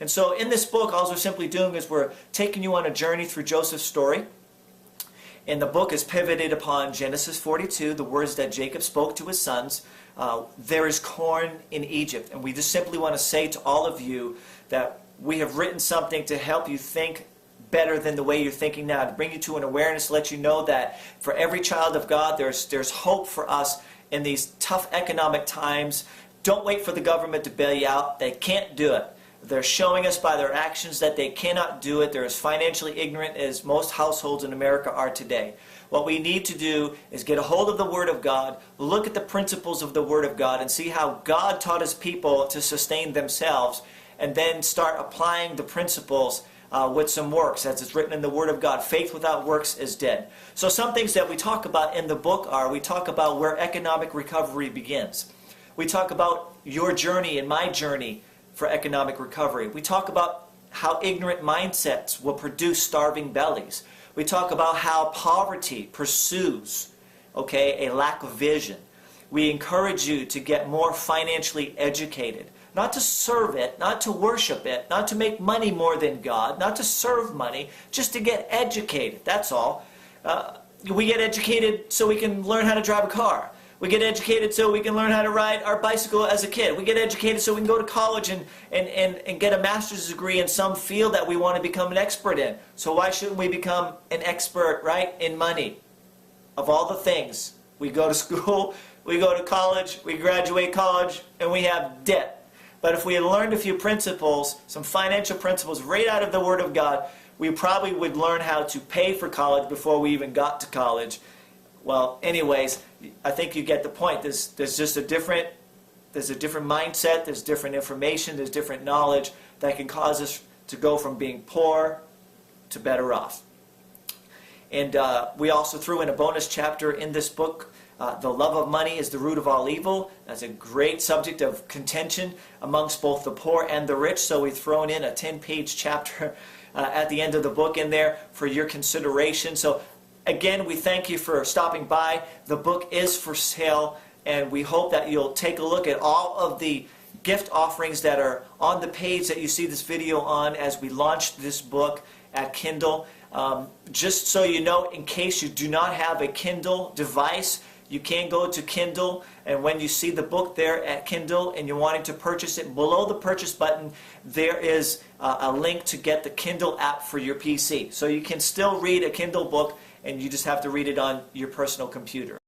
And so in this book, all we're simply doing is we're taking you on a journey through Joseph's story. And the book is pivoted upon Genesis 42, the words that Jacob spoke to his sons. There is corn in Egypt. And we just simply want to say to all of you that we have written something to help you think better than the way you're thinking now, to bring you to an awareness, to let you know that for every child of God, there's hope for us in these tough economic times. Don't wait for the government to bail you out. They can't do it. They're showing us by their actions that they cannot do it. They're as financially ignorant as most households in America are today. What we need to do is get a hold of the Word of God, look at the principles of the Word of God, and see how God taught His people to sustain themselves, and then start applying the principles with some works. As it's written in the Word of God, faith without works is dead. So some things that we talk about in the book are, we talk about where economic recovery begins. We talk about your journey and my journey for economic recovery. We talk about how ignorant mindsets will produce starving bellies. We talk about how poverty pursues, a lack of vision. We encourage you to get more financially educated. Not to serve it, not to worship it, not to make money more than God, not to serve money, just to get educated. That's all. We get educated so we can learn how to drive a car. We get educated so we can learn how to ride our bicycle as a kid. We get educated so we can go to college and get a master's degree in some field that we want to become an expert in. So why shouldn't we become an expert, right, in money? Of all the things, we go to school, we go to college, we graduate college, and we have debt. But if we had learned a few principles, some financial principles right out of the Word of God, we probably would learn how to pay for college before we even got to college. Well, anyways, I think you get the point. There's just a different mindset, there's different information, there's different knowledge that can cause us to go from being poor to better off. And we also threw in a bonus chapter in this book. The love of money is the root of all evil. That's a great subject of contention amongst both the poor and the rich. So we've thrown in a 10-page chapter at the end of the book in there for your consideration. So again, we thank you for stopping by. The book is for sale, and we hope that you'll take a look at all of the gift offerings that are on the page that you see this video on as we launch this book at Kindle. Just so you know, in case you do not have a Kindle device, you can go to Kindle, and when you see the book there at Kindle and you're wanting to purchase it, below the purchase button there is a link to get the Kindle app for your PC. So you can still read a Kindle book, and you just have to read it on your personal computer.